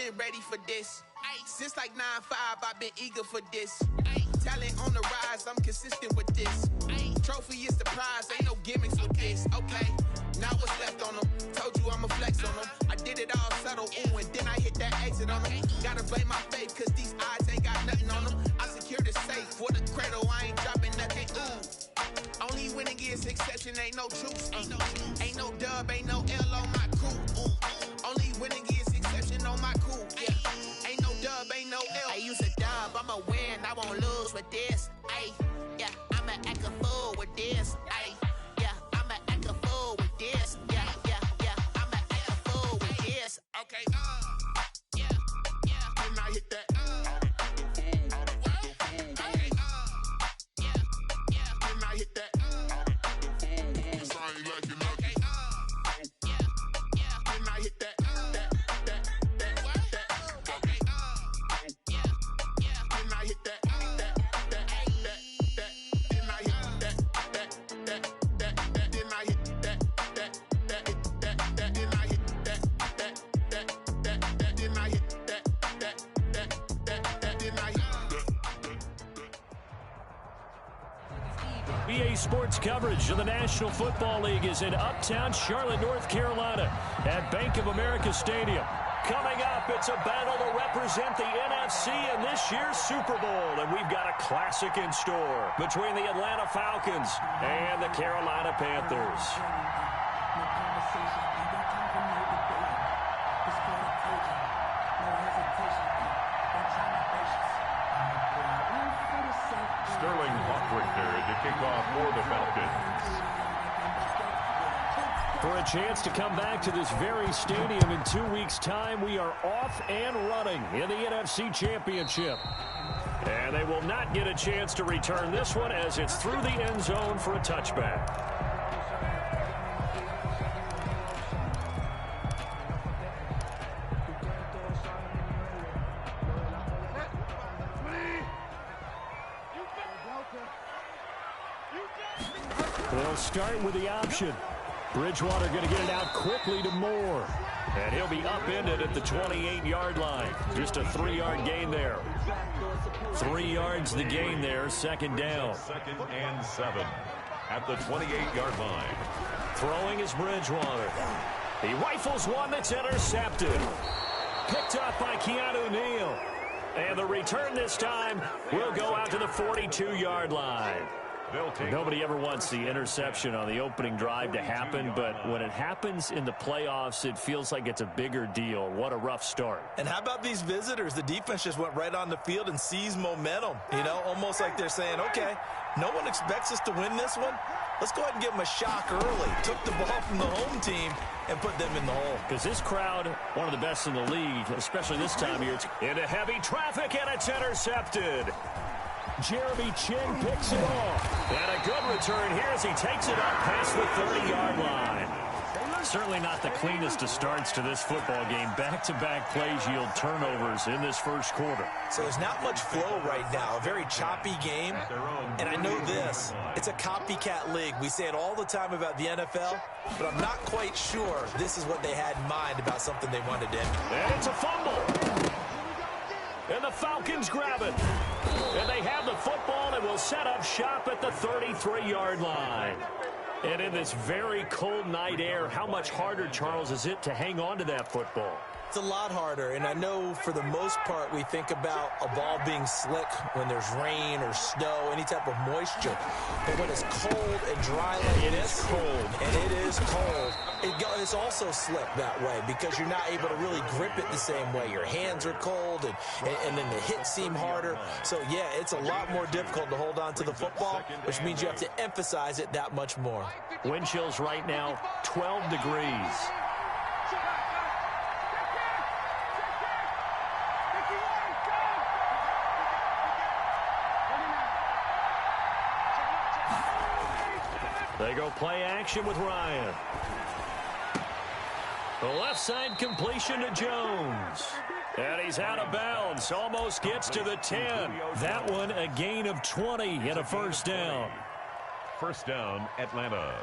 been ready for this. Since like 9-5, I've been eager for this. Talent on the rise, I'm consistent with this. Trophy is the prize, ain't no gimmicks with this. Okay, now what's left on them? Told you I'ma flex on them. I did it all subtle, ooh, and then I hit that exit on them. Gotta blame my faith, cause these odds ain't got nothing on them. I secured the safe for the cradle, I ain't dropping nothing, ooh. Only winning is exception, ain't no truth. Ain't no dub, ain't no L on my crew. Only winning is exception on my crew. Yeah. Ain't no dub, ain't no L. I use a dub, I'ma win, I won't lose with this. Ay, yeah, I'ma act a fool with this. Ay, yeah, I'ma act a fool with this. Yeah, yeah, yeah, I'ma act a fool with this. Okay, yeah, yeah, and I hit that. EA Sports coverage of the National Football League is in uptown Charlotte, North Carolina at Bank of America Stadium. Coming up, it's a battle to represent the NFC in this year's Super Bowl. And we've got a classic in store between the Atlanta Falcons and the Carolina Panthers. Sterling Hawkwick there to kick off for the Falcons. For a chance to come back to this very stadium in 2 weeks' time, we are off and running in the NFC Championship. And they will not get a chance to return this one as it's through the end zone for a touchback. They'll start with the option. Bridgewater going to get it out quickly to Moore. And he'll be upended at the 28-yard line. Just a 3-yard gain there. 3 yards the gain there, second down. 2nd and 7 at the 28-yard line. Throwing is Bridgewater. He rifles one that's intercepted. Picked up by Keanu Neal. And the return this time will go out to the 42-yard line. Nobody ever wants the interception on the opening drive to happen, but when it happens in the playoffs, it feels like it's a bigger deal. What a rough start. And how about these visitors? The defense just went right on the field and seized momentum. You know, almost like they're saying, okay, no one expects us to win this one. Let's go ahead and give them a shock early. Took the ball from the home team and put them in the hole. Because this crowd, one of the best in the league, especially this time of year, it's into heavy traffic, and it's intercepted. Jeremy Chin picks it off. And a good return here as he takes it up past the 30-yard line. Certainly not the cleanest of starts to this football game. Back-to-back plays yield turnovers in this first quarter. So there's not much flow right now. A very choppy game. And I know this. It's a copycat league. We say it all the time about the NFL, but I'm not quite sure this is what they had in mind about something they wanted to implement. And it's a fumble. And the Falcons grab it. And they have the football and will set up shop at the 33-yard line. And in this very cold night air, how much harder, Charles, is it to hang on to that football? It's a lot harder, and I know for the most part we think about a ball being slick when there's rain or snow, any type of moisture. But when it's cold and dry like this, it's also slick that way because you're not able to really grip it the same way. Your hands are cold, and then the hits seem harder. So, yeah, it's a lot more difficult to hold on to the football, which means you have to emphasize it that much more. Wind chills right now, 12 degrees. They go play action with Ryan. The left side completion to Jones. And he's out of bounds. Almost gets to the 10. That one a gain of 20 and a first down. First down, Atlanta.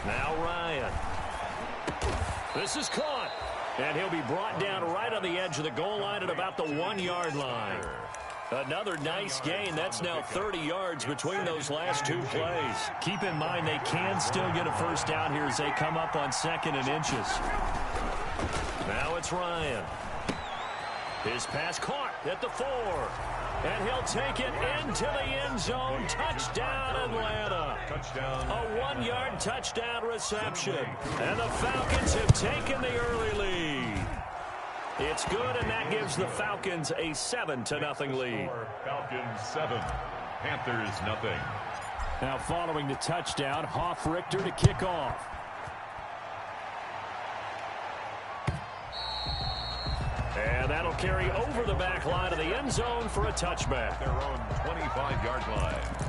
Now Ryan. This is caught. And he'll be brought down right on the edge of the goal line at about the 1-yard line. Another nice gain. That's now 30 yards between those last two plays. Keep in mind they can still get a first down here as they come up on 2nd and inches. Now it's Ryan. His pass caught at the 4. And he'll take it into the end zone. Touchdown, Atlanta. Touchdown. A 1-yard touchdown reception. And the Falcons have taken the early lead. It's good, and that gives the Falcons a 7-0 lead. Falcons 7, Panthers 0. Now following the touchdown, Richter to kick off. And that'll carry over the back line of the end zone for a touchback. Their own 25-yard line.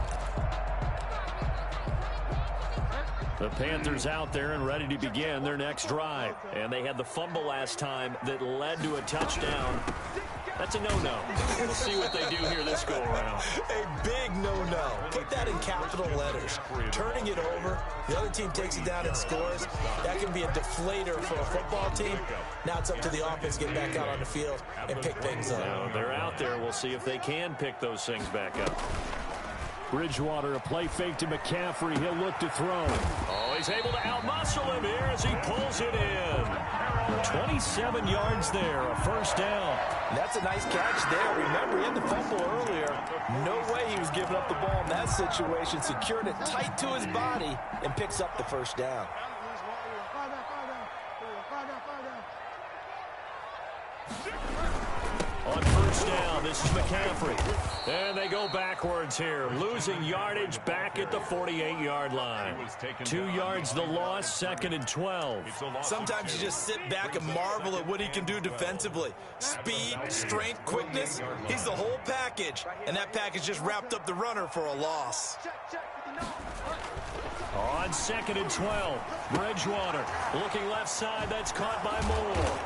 The Panthers out there and ready to begin their next drive. And they had the fumble last time that led to a touchdown. That's a no-no. We'll see what they do here this go-around. A big no-no. Put that in capital letters. Turning it over, the other team takes it down and scores. That can be a deflator for a football team. Now it's up to the offense to get back out on the field and pick things up. Now they're out there. We'll see if they can pick those things back up. Bridgewater, a play fake to McCaffrey. He'll look to throw. Oh, he's able to outmuscle him here as he pulls it in. 27 yards there, a first down. That's a nice catch there. Remember, he had the fumble earlier. No way he was giving up the ball in that situation. Secured it tight to his body and picks up the first down. On first down, this is McCaffrey. And they go backwards here, losing yardage back at the 48-yard line. 2 yards the loss, 2nd and 12. Sometimes you just sit back and marvel at what he can do defensively. Speed, strength, quickness, he's the whole package. And that package just wrapped up the runner for a loss. On 2nd and 12, Bridgewater looking left side, that's caught by Moore.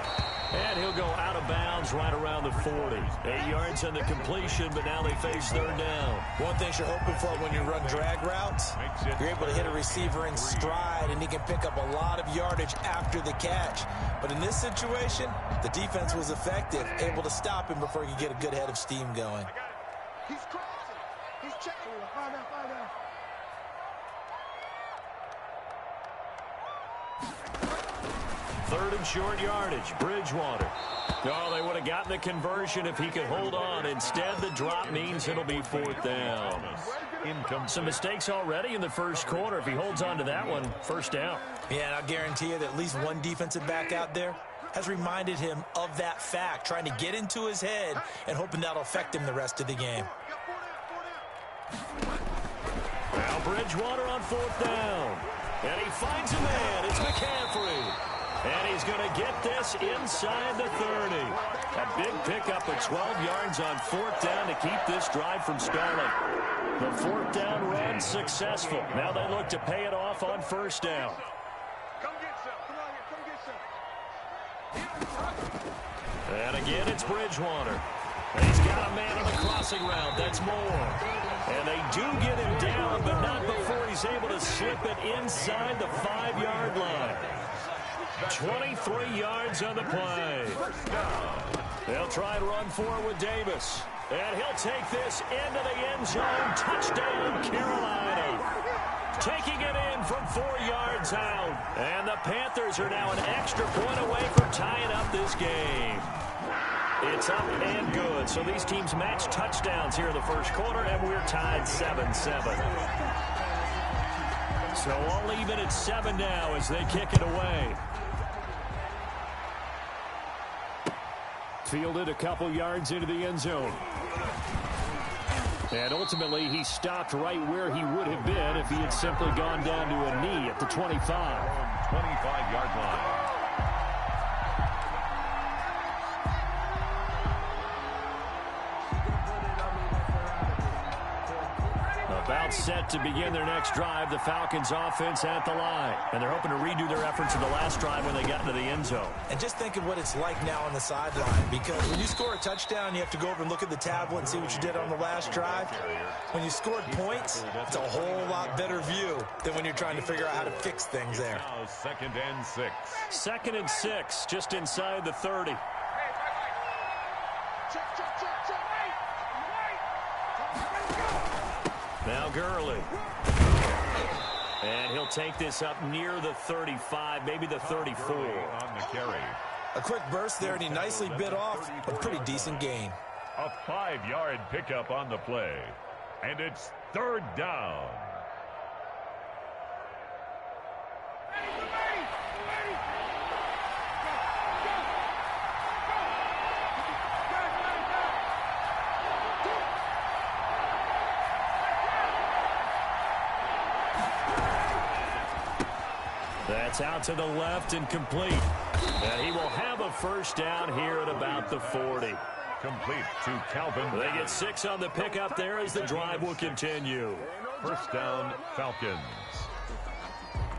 And he'll go out of bounds right around the 40. 8 yards on the completion, but now they face third down. One thing you're hoping for when you run drag routes, you're able to hit a receiver in stride, and he can pick up a lot of yardage after the catch. But in this situation, the defense was effective, able to stop him before he could get a good head of steam going. He's crossing. He's checking. Fire down. Third and short yardage, Bridgewater. Oh, they would have gotten the conversion if he could hold on. Instead, the drop means it'll be fourth down. Some mistakes already in the first quarter. If he holds on to that one, first down. Yeah, and I'll guarantee you that at least one defensive back out there has reminded him of that fact, trying to get into his head and hoping that'll affect him the rest of the game. Now Bridgewater on fourth down. And he finds a man. It's McCaffrey. And he's going to get this inside the 30. A big pickup of 12 yards on fourth down to keep this drive from stalling. The fourth down run successful. Now they look to pay it off on first down. And again, it's Bridgewater. And he's got a man on the crossing route. That's Moore. And they do get him down, but not before he's able to slip it inside the 5-yard line. 23 yards on the play. They'll try and run forward with Davis. And he'll take this into the end zone. Touchdown, Carolina. Taking it in from 4 yards out. And the Panthers are now an extra point away from tying up this game. It's up and good. So these teams match touchdowns here in the first quarter, and we're tied 7-7. So all even at 7 now as they kick it away. Fielded a couple yards into the end zone. And ultimately, he stopped right where he would have been if he had simply gone down to a knee at the 25. 25-yard line. About set to begin their next drive. The Falcons offense at the line. And they're hoping to redo their efforts in the last drive when they got into the end zone. And just think of what it's like now on the sideline, because when you score a touchdown, you have to go over and look at the tablet and see what you did on the last drive. When you scored points, it's a whole lot better view than when you're trying to figure out how to fix things there. Now 2nd and 6. 2nd and 6, just inside the 30. Now Gurley. And he'll take this up near the 35, maybe the 34. On the carry. A quick burst there, and he nicely bit off a pretty decent gain. A 5-yard pickup on the play. And it's 3rd down. That's out to the left and complete. And he will have a first down here at about the 40. Complete to Calvin. They get 6 on the pickup there as the drive will continue. First down, Falcons.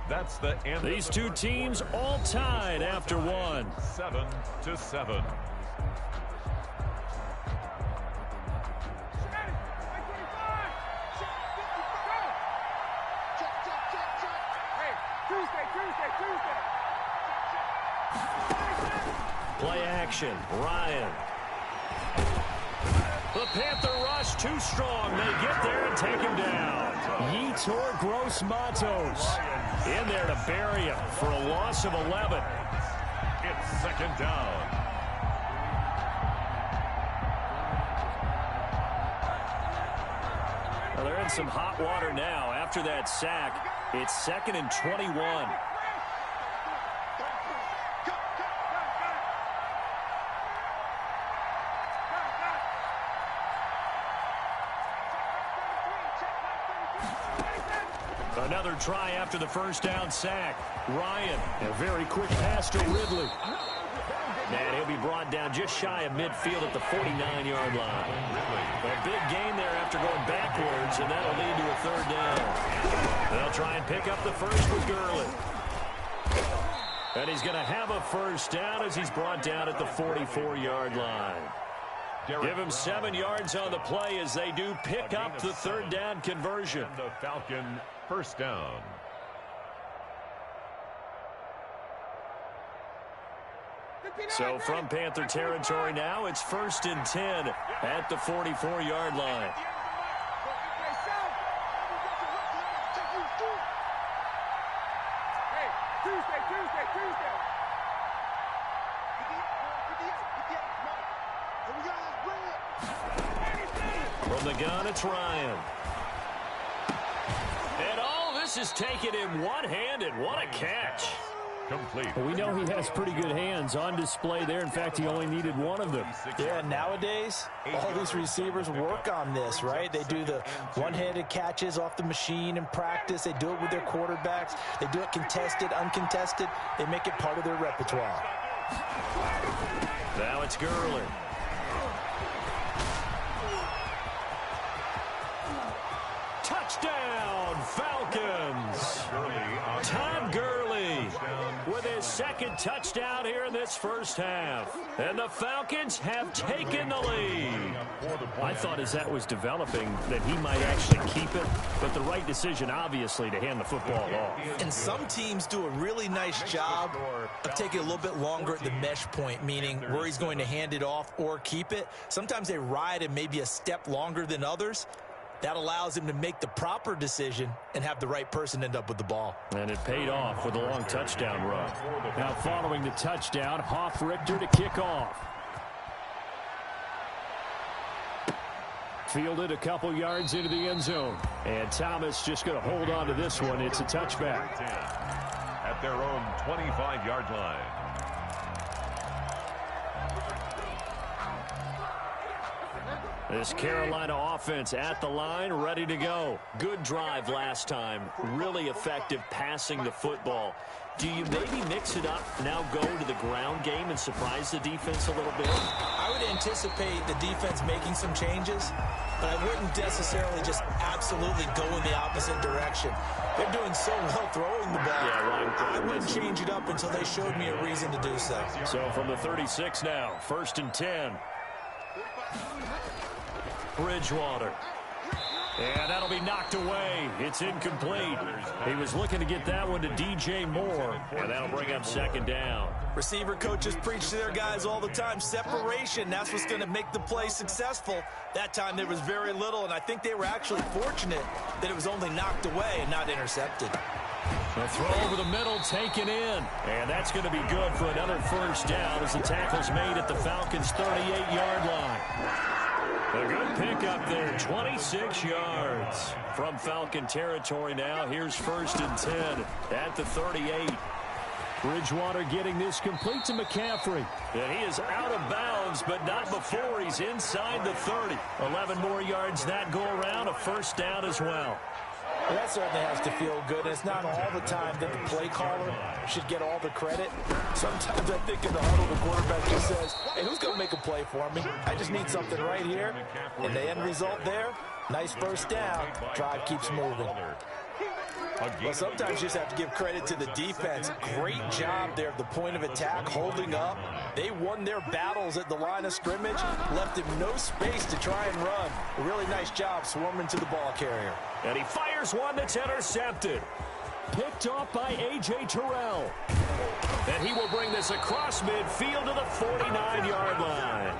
That's the end. These two teams all tied after one. 7-7. Play action. Ryan. The Panther rush too strong. They get there and take him down. Yetur Gross-Matos in there to bury him for a loss of 11. It's 2nd down. Well, they're in some hot water now. After that sack, it's 2nd and 21. Another try after the first down sack. Ryan, a very quick pass to Ridley. And he'll be brought down just shy of midfield at the 49-yard line. A big gain there after going backwards, and that'll lead to a 3rd down. They'll try and pick up the first with Gurley. And he's going to have a first down as he's brought down at the 44-yard line. Give him 7 yards on the play as they do pick up the 3rd down conversion. The Falcon first down. So from Panther territory now, it's 1st and 10 at the 44-yard line. From the gun, it's Ryan. And all this is taken in one-handed. What a catch. Complete. Well, we know he has pretty good hands on display there. In fact, he only needed one of them. Yeah, nowadays, all these receivers work on this, right? They do the one-handed catches off the machine in practice. They do it with their quarterbacks. They do it contested, uncontested. They make it part of their repertoire. Now it's Gurley. Touchdown, Falcons. Todd Gurley with his 2nd touchdown here in this first half. And the Falcons have taken the lead. I thought as that was developing that he might actually keep it, but the right decision, obviously, to hand the football off. And some teams do a really nice job of taking a little bit longer at the mesh point, meaning where he's going to hand it off or keep it. Sometimes they ride him maybe a step longer than others. That allows him to make the proper decision and have the right person end up with the ball. And it paid off with a long touchdown run. Now following the touchdown, Richter to kick off. Fielded a couple yards into the end zone. And Thomas just going to hold on to this one. It's a touchback. At their own 25-yard line. This Carolina offense at the line, ready to go. Good drive last time. Really effective passing the football. Do you maybe mix it up, now go to the ground game and surprise the defense a little bit? I would anticipate the defense making some changes, but I wouldn't necessarily just absolutely go in the opposite direction. They're doing so well throwing the ball. I wouldn't change it up until they showed me a reason to do so. So from the 36 now, 1st and 10. Bridgewater. And that'll be knocked away. It's incomplete. He was looking to get that one to DJ Moore, and that'll bring up 2nd down. Receiver coaches preach to their guys all the time. Separation, that's what's going to make the play successful. That time there was very little, and I think they were actually fortunate that it was only knocked away and not intercepted. The throw over the middle, taken in. And that's going to be good for another 1st down as the tackle's made at the Falcons' 38-yard line. A good pickup there, 26 yards from Falcon territory now. Here's 1st and 10 at the 38. Bridgewater getting this complete to McCaffrey. And he is out of bounds, but not before he's inside the 30. 11 more yards that go around, a 1st down as well. Well, that certainly has to feel good. It's not all the time that the play caller should get all the credit. Sometimes I think in the huddle, the quarterback just says, hey, who's going to make a play for me? I just need something right here. And the end result there, nice 1st down. Drive keeps moving. Well, sometimes you just have to give credit to the defense. Great job there at the point of attack, holding up. They won their battles at the line of scrimmage, left him no space to try and run. A really nice job swarming to the ball carrier. And he fires one that's intercepted. Picked off by A.J. Terrell. And he will bring this across midfield to the 49-yard line.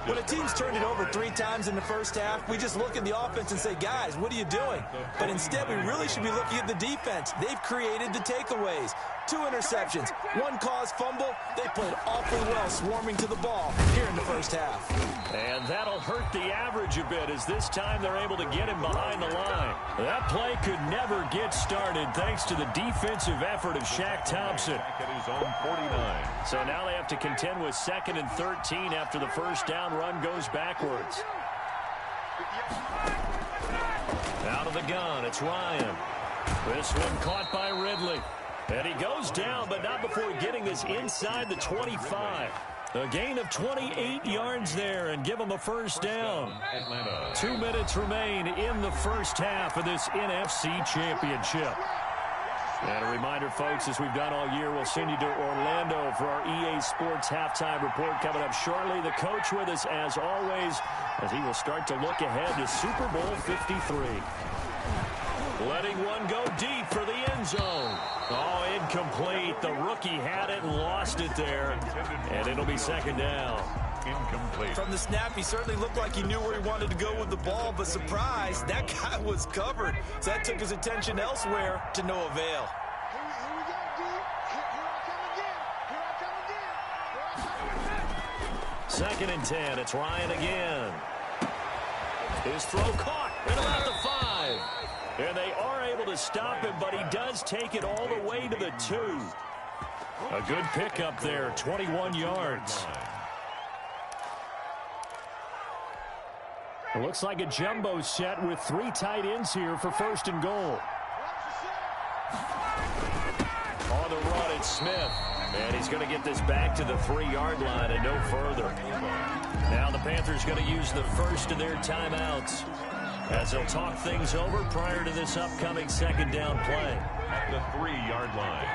When a team's turned it over 3 times in the 1st half, we just look at the offense and say, guys, what are you doing? But instead, we really should be looking at the defense. They've created the takeaways. 2 interceptions, 1 caused fumble. They played awfully well swarming to the ball here in the 1st half. And that'll hurt the average a bit as this time they're able to get him behind the line. That play could never get started thanks to the defensive effort of Shaq Thompson. So now they have to contend with 2nd and 13 after the 1st down run goes backwards. Out of the gun, it's Ryan. This one caught by Ridley. And he goes down, but not before getting this inside the 25. A gain of 28 yards there and give them a 1st down. 2 minutes remain in the 1st half of this NFC Championship. And a reminder, folks, as we've done all year, we'll send you to Orlando for our EA Sports Halftime Report coming up shortly. The coach with us, as always, as he will start to look ahead to Super Bowl 53. Letting one go deep for the end zone. Oh, incomplete. The rookie had it and lost it there. And it'll be 2nd down. Incomplete. From the snap, he certainly looked like he knew where he wanted to go with the ball, but surprise, that guy was covered. So that took his attention elsewhere to no avail. Here we go, D. Here I come again. 2nd and 10. It's Ryan again. His throw caught at about the 5. And they are able to stop him, but he does take it all the way to the 2. A good pickup there, 21 yards. It looks like a jumbo set with 3 tight ends here for 1st and goal. On the run, it's Smith. And he's going to get this back to the 3-yard line and no further. Now the Panthers going to use the first of their timeouts as they'll talk things over prior to this upcoming 2nd down play. At the 3-yard line.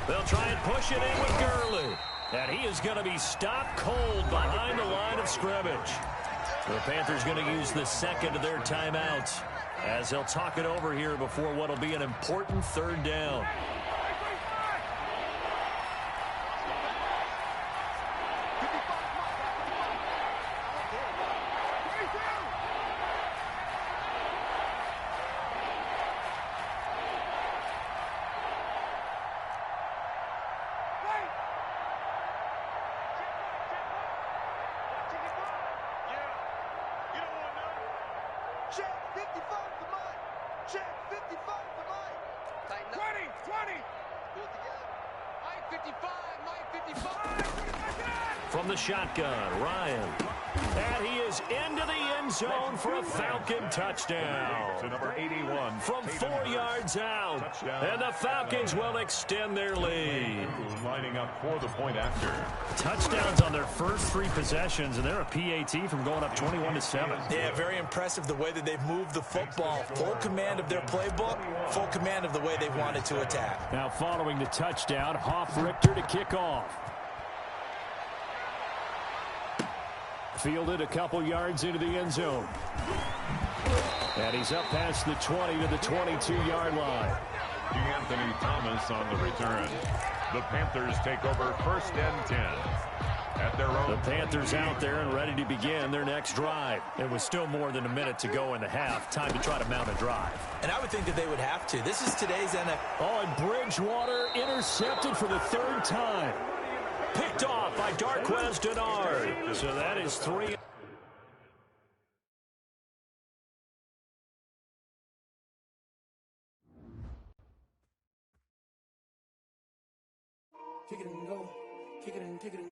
They'll try and push it in with Gurley. And he is going to be stopped cold behind the line of scrimmage. The Panthers going to use the 2nd of their timeouts as they'll talk it over here before what will be an important 3rd down. Check 55 for Mike. Check 55 for Mike. Tighten up. 20. Pull it together. From the shotgun, Ryan. And he is into the end zone for a Falcon touchdown. To number 81. From 4 yards out. Touchdown. And the Falcons will extend their lead. Lining up for the point after. Touchdowns on their first 3 possessions, and they're a PAT from going up 21-7. Yeah, very impressive the way that they've moved the football. Full command of their playbook, full command of the way they wanted to attack. Now following the touchdown, Richter to kick off. Fielded a couple yards into the end zone. And he's up past the 20 to the 22-yard line. Anthony Thomas on the return. The Panthers take over 1st and 10. At their own. The Panthers out there and ready to begin their next drive. It was still more than a minute to go in the half. Time to try to mount a drive. And I would think that they would have to. This is today's NFL. Oh, and Bridgewater intercepted for the 3rd time. Picked off by Darquez Dennard. So that is 3. Kick it and go. Kick it and